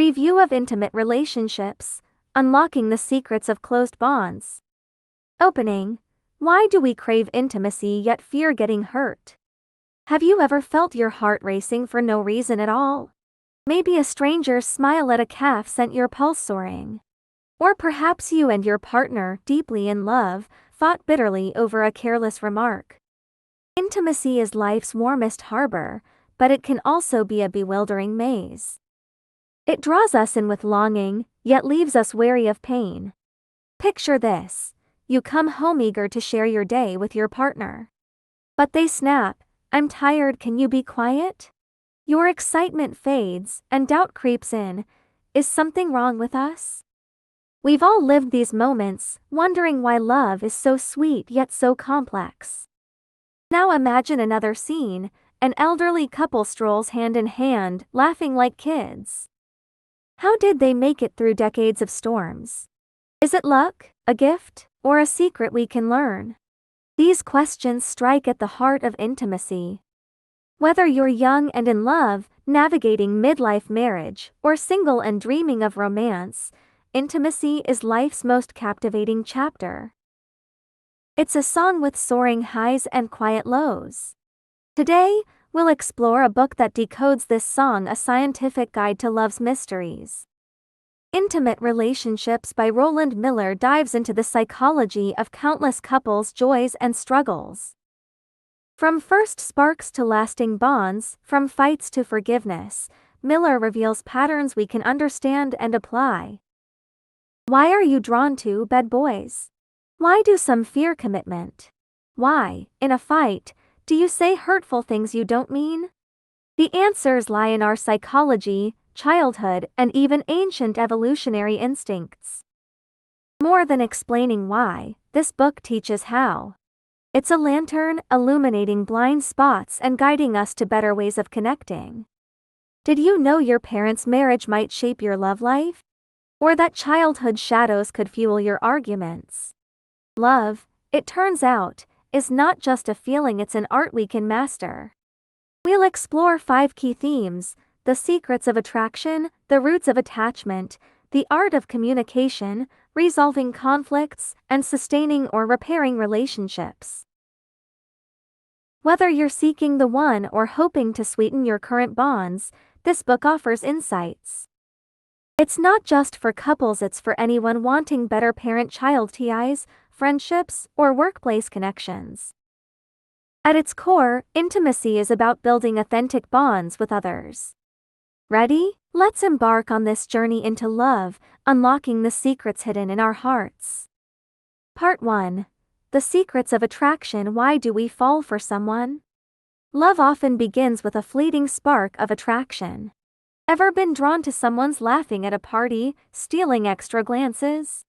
Review of intimate relationships, unlocking the secrets of closed bonds. Opening. Why do we crave intimacy yet fear getting hurt? Have you ever felt your heart racing for no reason at all? Maybe a stranger's smile at a cafe sent your pulse soaring. Or perhaps you and your partner, deeply in love, fought bitterly over a careless remark. Intimacy is life's warmest harbor, but it can also be a bewildering maze. It draws us in with longing, yet leaves us wary of pain. Picture this. You come home eager to share your day with your partner. But they snap, "I'm tired, can you be quiet?" Your excitement fades, and doubt creeps in. Is something wrong with us? We've all lived these moments, wondering why love is so sweet yet so complex. Now imagine another scene. An elderly couple strolls hand in hand, laughing like kids. How did they make it through decades of storms? Is it luck, a gift, or a secret we can learn? These questions strike at the heart of intimacy. Whether you're young and in love, navigating midlife marriage, or single and dreaming of romance, intimacy is life's most captivating chapter. It's a song with soaring highs and quiet lows. Today, we'll explore a book that decodes this song, a scientific guide to love's mysteries. Intimate Relationships by Rowland Miller dives into the psychology of countless couples' joys and struggles. From first sparks to lasting bonds, from fights to forgiveness, Miller reveals patterns we can understand and apply. Why are you drawn to bad boys? Why do some fear commitment? Why, in a fight, do you say hurtful things you don't mean? The answers lie in our psychology, childhood, and even ancient evolutionary instincts. More than explaining why, this book teaches how. It's a lantern illuminating blind spots and guiding us to better ways of connecting. Did you know your parents' marriage might shape your love life? Or that childhood shadows could fuel your arguments? Love, it turns out, is not just a feeling, it's an art we can master. We'll explore 5 key themes: the secrets of attraction, the roots of attachment, the art of communication, resolving conflicts, and sustaining or repairing relationships. Whether you're seeking the one or hoping to sweeten your current bonds, this book offers insights. It's not just for couples, it's for anyone wanting better parent-child ties, friendships, or workplace connections. At its core, intimacy is about building authentic bonds with others. Ready? Let's embark on this journey into love, unlocking the secrets hidden in our hearts. Part 1. The secrets of attraction. Why do we fall for someone? Love often begins with a fleeting spark of attraction. Ever been drawn to someone's laughing at a party, stealing extra glances?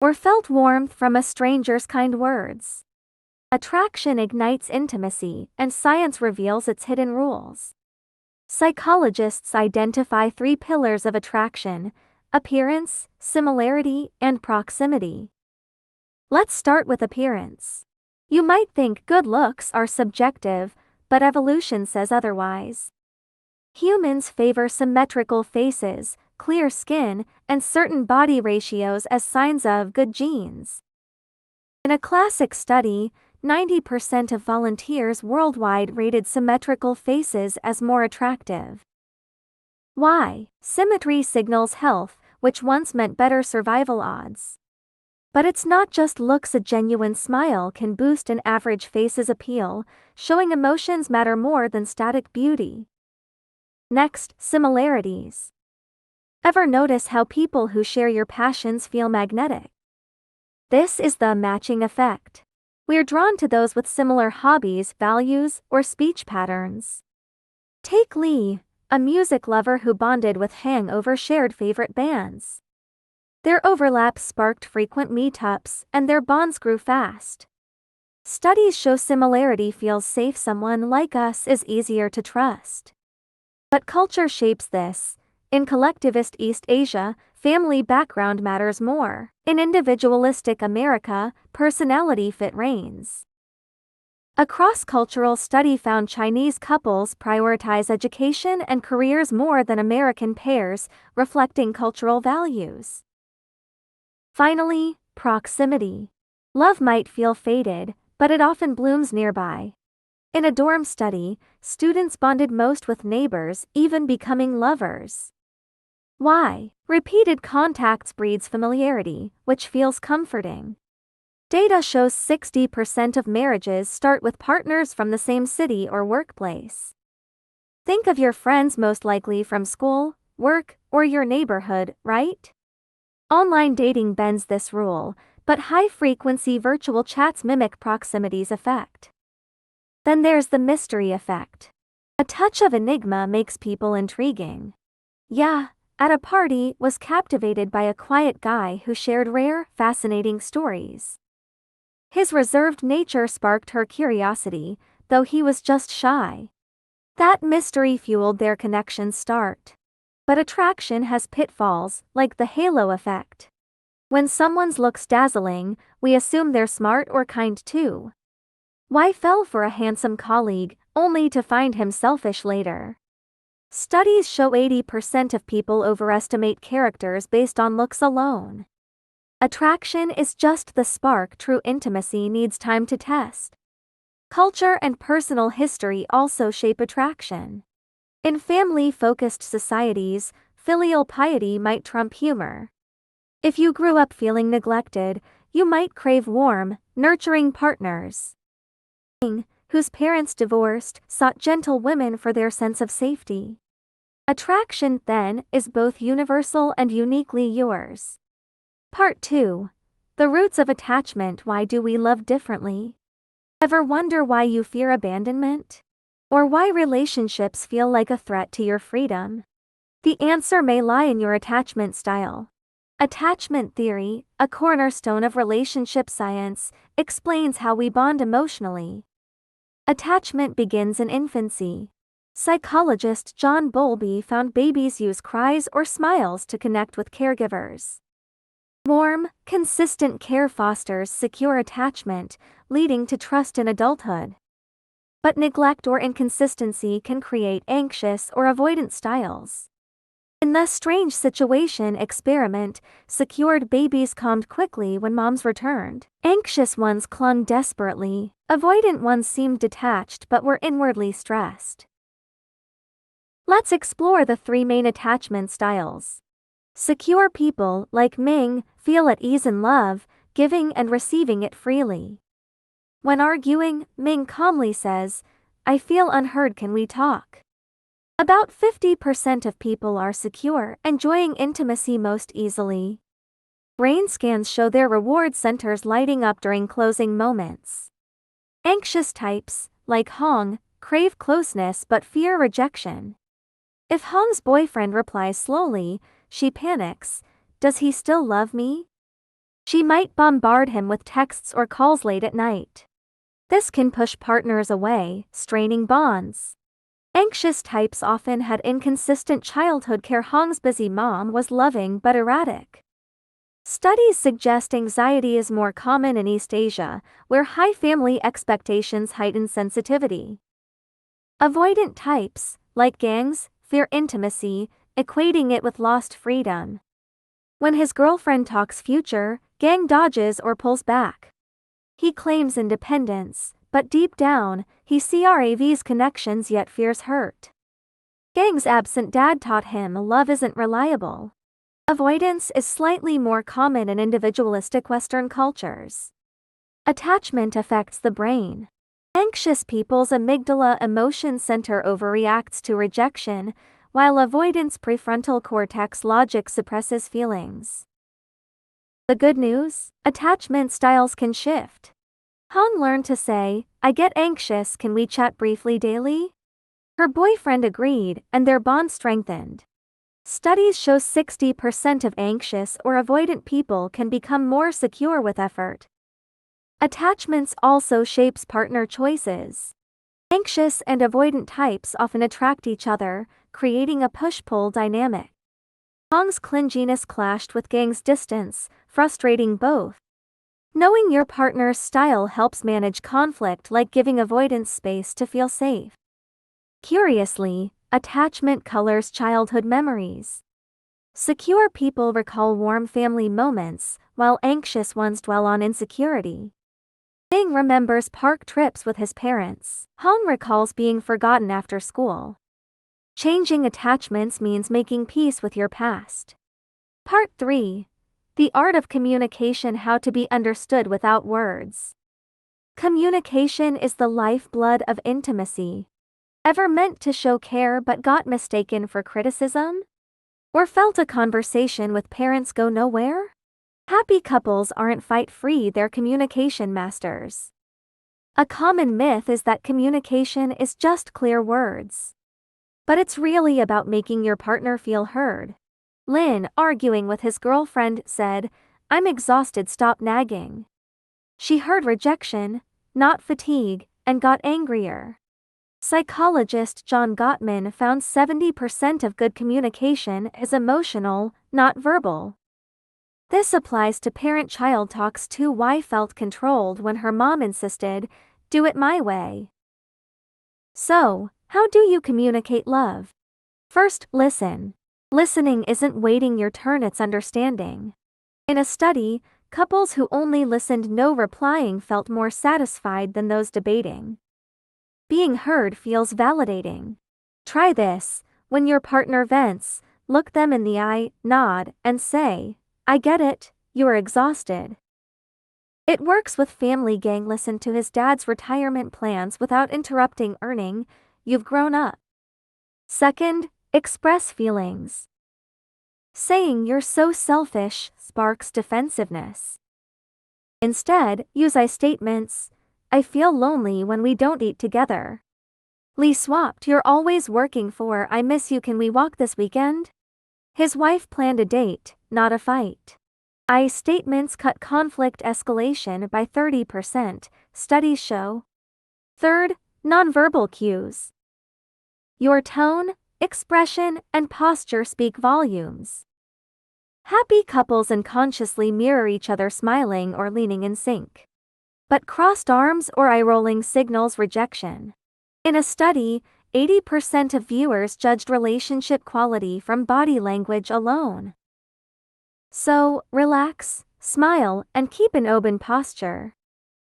Or felt warmth from a stranger's kind words? Attraction ignites intimacy, and science reveals its hidden rules. Psychologists identify 3 pillars of attraction: appearance, similarity, and proximity. Let's start with appearance. You might think good looks are subjective, but evolution says otherwise. Humans favor symmetrical faces, clear skin, and certain body ratios as signs of good genes. In a classic study, 90% of volunteers worldwide rated symmetrical faces as more attractive. Why? Symmetry signals health, which once meant better survival odds. But it's not just looks. A genuine smile can boost an average face's appeal, showing emotions matter more than static beauty. Next, similarities. Ever notice how people who share your passions feel magnetic? This is the matching effect. We're drawn to those with similar hobbies, values, or speech patterns. Take Lee, a music lover who bonded with Hang over shared favorite bands. Their overlaps sparked frequent meetups, and their bonds grew fast. Studies show similarity feels safe. Someone like us is easier to trust. But culture shapes this. In collectivist East Asia, family background matters more. In individualistic America, personality fit reigns. A cross-cultural study found Chinese couples prioritize education and careers more than American pairs, reflecting cultural values. Finally, proximity. Love might feel faded, but it often blooms nearby. In a dorm study, students bonded most with neighbors, even becoming lovers. Why? Repeated contacts breeds familiarity, which feels comforting. Data shows 60% of marriages start with partners from the same city or workplace. Think of your friends most likely from school, work, or your neighborhood, right? Online dating bends this rule, but high-frequency virtual chats mimic proximity's effect. Then there's the mystery effect. A touch of enigma makes people intriguing. Yeah, at a party, was captivated by a quiet guy who shared rare, fascinating stories. His reserved nature sparked her curiosity, though he was just shy. That mystery fueled their connection's start. But attraction has pitfalls, like the halo effect. When someone looks dazzling, we assume they're smart or kind too. Why fell for a handsome colleague, only to find him selfish later? Studies show 80% of people overestimate characters based on looks alone. Attraction is just the spark true intimacy needs time to test. Culture and personal history also shape attraction. In family-focused societies, filial piety might trump humor. If you grew up feeling neglected, you might crave warm, nurturing partners. Whose parents divorced sought gentle women for their sense of safety. Attraction, then, is both universal and uniquely yours. Part 2. The roots of attachment. Why do we love differently? Ever wonder why you fear abandonment? Or why relationships feel like a threat to your freedom? The answer may lie in your attachment style. Attachment theory, a cornerstone of relationship science, explains how we bond emotionally. Attachment begins in infancy. Psychologist John Bowlby found babies use cries or smiles to connect with caregivers. Warm, consistent care fosters secure attachment, leading to trust in adulthood. But neglect or inconsistency can create anxious or avoidant styles. In the strange situation experiment, secured babies calmed quickly when moms returned. Anxious ones clung desperately, avoidant ones seemed detached but were inwardly stressed. Let's explore the 3 main attachment styles. Secure people, like Ming, feel at ease in love, giving and receiving it freely. When arguing, Ming calmly says, "I feel unheard, can we talk?" About 50% of people are secure, enjoying intimacy most easily. Brain scans show their reward centers lighting up during closing moments. Anxious types, like Hong, crave closeness but fear rejection. If Hong's boyfriend replies slowly, she panics. Does he still love me? She might bombard him with texts or calls late at night. This can push partners away, straining bonds. Anxious types often had inconsistent childhood care. Hong's busy mom was loving but erratic. Studies suggest anxiety is more common in East Asia, where high family expectations heighten sensitivity. Avoidant types, like Gang's, fear intimacy, equating it with lost freedom. When his girlfriend talks future, Gang dodges or pulls back. He claims independence, but deep down, he craves connections yet fears hurt. Gang's absent dad taught him love isn't reliable. Avoidance is slightly more common in individualistic Western cultures. Attachment affects the brain. Anxious people's amygdala emotion center overreacts to rejection, while avoidance prefrontal cortex logic suppresses feelings. The good news? Attachment styles can shift. Hong learned to say, "I get anxious, can we chat briefly daily?" Her boyfriend agreed, and their bond strengthened. Studies show 60% of anxious or avoidant people can become more secure with effort. Attachments also shapes partner choices. Anxious and avoidant types often attract each other, creating a push-pull dynamic. Hong's clinginess clashed with Gang's distance, frustrating both. Knowing your partner's style helps manage conflict, like giving avoidance space to feel safe. Curiously, attachment colors childhood memories. Secure people recall warm family moments, while anxious ones dwell on insecurity. Bing remembers park trips with his parents. Hong recalls being forgotten after school. Changing attachments means making peace with your past. Part 3. The Art of Communication: How to be Understood Without Words. Communication is the lifeblood of intimacy. Ever meant to show care but got mistaken for criticism? Or felt a conversation with parents go nowhere? Happy couples aren't fight-free, they're communication masters. A common myth is that communication is just clear words. But it's really about making your partner feel heard. Lin, arguing with his girlfriend, said, "I'm exhausted, stop nagging." She heard rejection, not fatigue, and got angrier. Psychologist John Gottman found 70% of good communication is emotional, not verbal. This applies to parent-child talks too. Y felt controlled when her mom insisted, "Do it my way." So, how do you communicate love? First, listen. Listening isn't waiting your turn, it's understanding. In a study, couples who only listened, no replying, felt more satisfied than those debating. Being heard feels validating. Try this: when your partner vents, look them in the eye, nod, and say, "I get it, you're exhausted." It works with family. Gang listened to his dad's retirement plans without interrupting, earning, "You've grown up." Second, express feelings. Saying "you're so selfish" sparks defensiveness. Instead, use I statements. "I feel lonely when we don't eat together." Lee swapped "You're always working" for "I miss you, can we walk this weekend?" His wife planned a date, not a fight. I statements cut conflict escalation by 30%, studies show. Third, nonverbal cues. Your tone, expression, and posture speak volumes. Happy couples unconsciously mirror each other, smiling or leaning in sync. But crossed arms or eye-rolling signals rejection. In a study, 80% of viewers judged relationship quality from body language alone. So, relax, smile, and keep an open posture.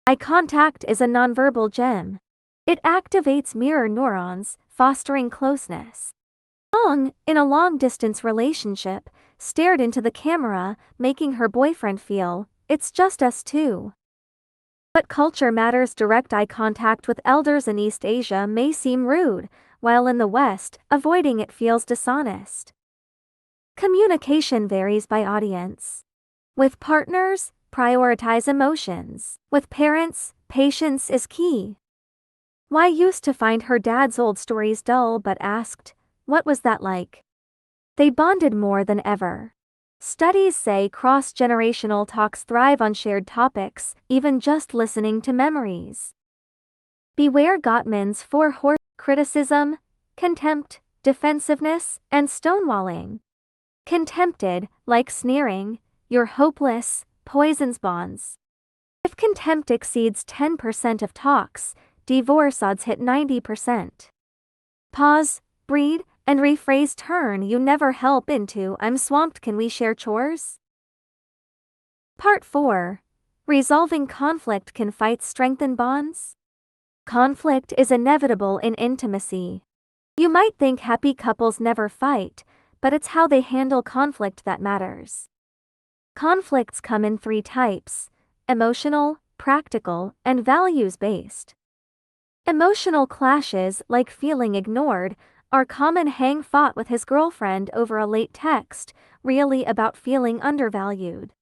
Eye contact is a nonverbal gem. It activates mirror neurons, fostering closeness. Hong, in a long-distance relationship, stared into the camera, making her boyfriend feel, "It's just us two." But culture matters. Direct eye contact with elders in East Asia may seem rude, while in the West, avoiding it feels dishonest. Communication varies by audience. With partners, prioritize emotions. With parents, patience is key. Y used to find her dad's old stories dull but asked, "What was that like?" They bonded more than ever. Studies say cross-generational talks thrive on shared topics, even just listening to memories. Beware Gottman's 4 horse: criticism, contempt, defensiveness, and stonewalling. Contempted, like sneering, "You're hopeless," poisons bonds. If contempt exceeds 10% of talks, divorce odds hit 90%. Pause, breathe, and rephrase. Turn "you never help" into "I'm swamped, can we share chores?" Part 4. Resolving conflict: can fights strengthen bonds? Conflict is inevitable in intimacy. You might think happy couples never fight, but it's how they handle conflict that matters. Conflicts come in 3 types: emotional, practical, and values-based. Emotional clashes, like feeling ignored, are common. Hang fought with his girlfriend over a late text, really about feeling undervalued.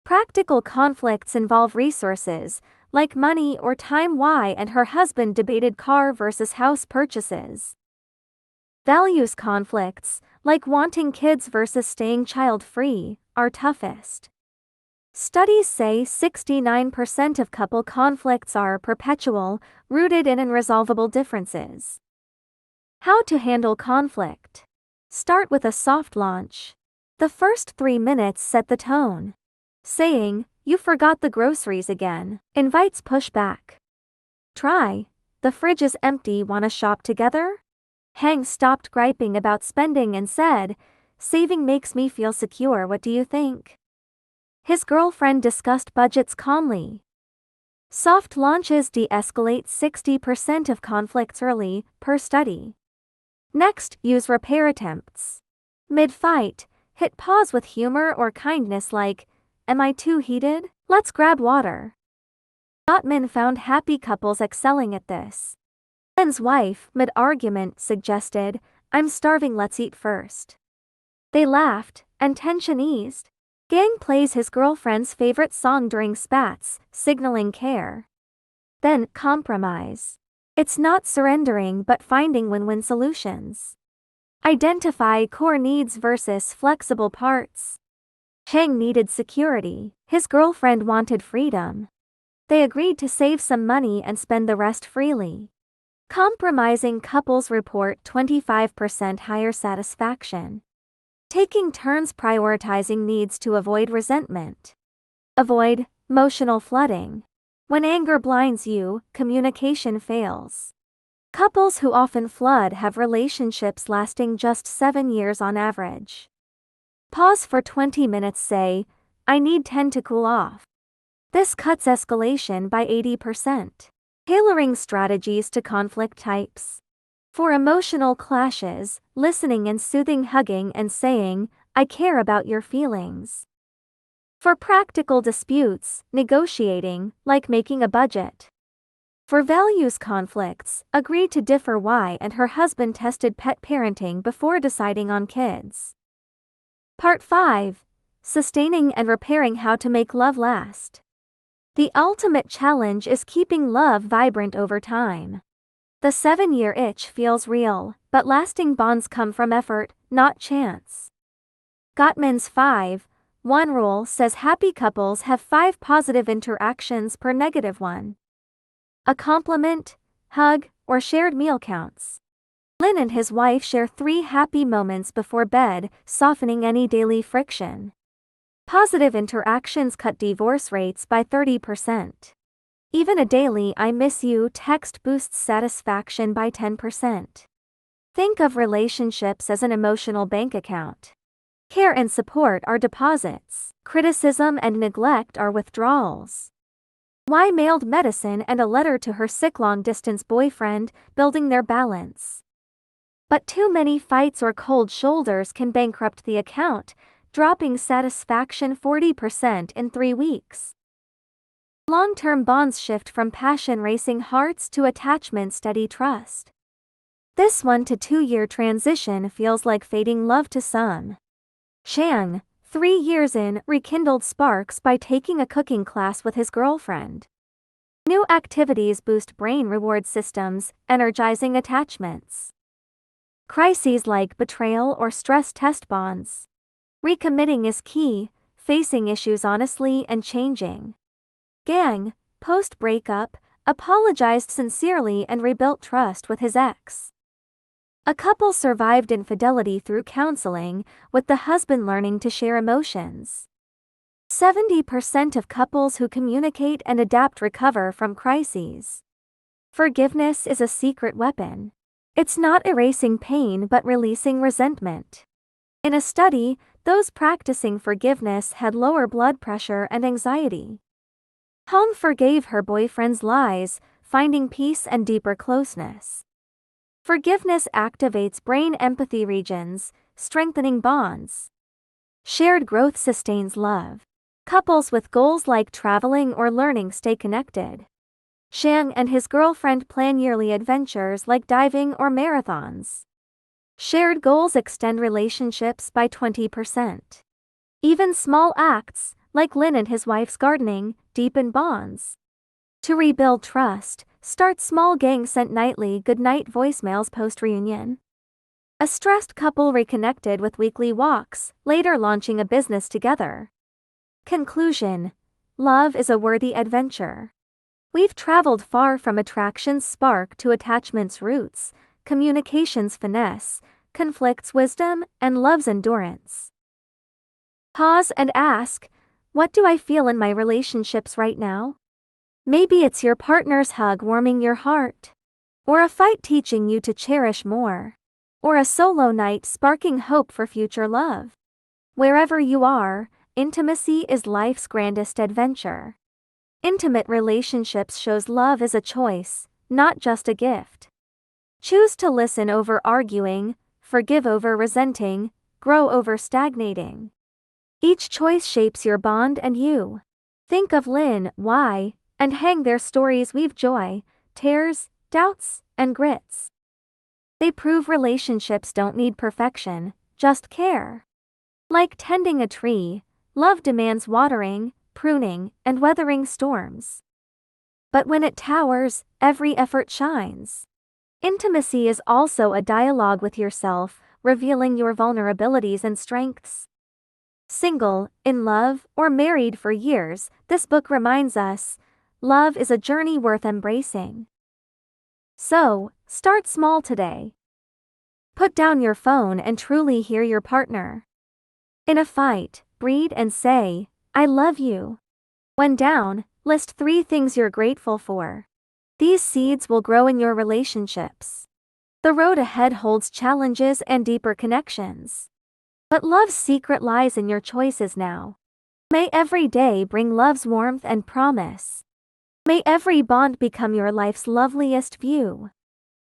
Practical conflicts involve resources, like money or time. Y and her husband debated car versus house purchases. Values conflicts, like wanting kids versus staying child-free, are toughest. Studies say 69% of couple conflicts are perpetual, rooted in unresolvable differences. How to handle conflict. Start with a soft launch. The first 3 minutes set the tone. Saying, You forgot the groceries again. Invites pushback. Try. The fridge is empty, wanna shop together? Hang stopped griping about spending and said, saving makes me feel secure, what do you think? His girlfriend discussed budgets calmly. Soft launches de-escalate 60% of conflicts early, per study. Next, use repair attempts. Mid-fight, hit pause with humor or kindness like, am I too heated? Let's grab water. Gottman found happy couples excelling at this. Ben's wife, mid-argument, suggested, I'm starving, let's eat first. They laughed, and tension eased. Gang plays his girlfriend's favorite song during spats, signaling care. Then, compromise. It's not surrendering but finding win-win solutions. Identify core needs versus flexible parts. Hang needed security. His girlfriend wanted freedom. They agreed to save some money and spend the rest freely. Compromising couples report 25% higher satisfaction. Taking turns prioritizing needs to avoid resentment. Avoid emotional flooding. When anger blinds you, communication fails. Couples who often flood have relationships lasting just 7 years on average. Pause for 20 minutes, say, I need 10 to cool off. This cuts escalation by 80%. Tailoring strategies to conflict types. For emotional clashes, listening and soothing, hugging and saying, I care about your feelings. For practical disputes, negotiating, like making a budget. For values conflicts, agree to differ why and her husband tested pet parenting before deciding on kids. Part 5. Sustaining and repairing, how to make love last. The ultimate challenge is keeping love vibrant over time. The 7-year itch feels real, but lasting bonds come from effort, not chance. Gottman's 5-1 rule says happy couples have 5 positive interactions per -1. A compliment, hug, or shared meal counts. Lynn and his wife share 3 happy moments before bed, softening any daily friction. Positive interactions cut divorce rates by 30%. Even a daily I miss you text boosts satisfaction by 10%. Think of relationships as an emotional bank account. Care and support are deposits. Criticism and neglect are withdrawals. Why mailed medicine and a letter to her sick long-distance boyfriend, building their balance. But too many fights or cold shoulders can bankrupt the account, dropping satisfaction 40% in 3 weeks. Long-term bonds shift from passion racing hearts to attachment steady trust. This 1 to 2 year transition feels like fading love to some. Chang, 3 years in, rekindled sparks by taking a cooking class with his girlfriend. New activities boost brain reward systems, energizing attachments. Crises like betrayal or stress test bonds. Recommitting is key, facing issues honestly and changing. Gang, post-breakup, apologized sincerely and rebuilt trust with his ex. A couple survived infidelity through counseling, with the husband learning to share emotions. 70% of couples who communicate and adapt recover from crises. Forgiveness is a secret weapon. It's not erasing pain but releasing resentment. In a study, those practicing forgiveness had lower blood pressure and anxiety. Hong forgave her boyfriend's lies, finding peace and deeper closeness. Forgiveness activates brain empathy regions, strengthening bonds. Shared growth sustains love. Couples with goals like traveling or learning stay connected. Shang and his girlfriend plan yearly adventures like diving or marathons. Shared goals extend relationships by 20%. Even small acts, like Lynn and his wife's gardening, deepen bonds. To rebuild trust, start small. Gang sent nightly goodnight voicemails post-reunion. A stressed couple reconnected with weekly walks, later launching a business together. Conclusion: love is a worthy adventure. We've traveled far from attraction's spark to attachment's roots, communication's finesse, conflict's wisdom, and love's endurance. Pause and ask, What do I feel in my relationships right now? Maybe it's your partner's hug warming your heart, or a fight teaching you to cherish more, or a solo night sparking hope for future love. Wherever you are, intimacy is life's grandest adventure. Intimate relationships shows love is a choice, not just a gift. Choose to listen over arguing, forgive over resenting, grow over stagnating. Each choice shapes your bond and you. Think of Lynn, Y, and Hang. Their stories weave joy, tears, doubts, and grits. They prove relationships don't need perfection, just care. Like tending a tree, love demands watering, pruning, and weathering storms. But when it towers, every effort shines. Intimacy is also a dialogue with yourself, revealing your vulnerabilities and strengths. Single, in love, or married for years, this book reminds us, love is a journey worth embracing. So, start small today. Put down your phone and truly hear your partner. In a fight, breathe and say, I love you. When down, list 3 things you're grateful for. These seeds will grow in your relationships. The road ahead holds challenges and deeper connections. But love's secret lies in your choices now. May every day bring love's warmth and promise. May every bond become your life's loveliest view.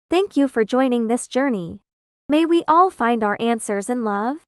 Thank you for joining this journey. May we all find our answers in love.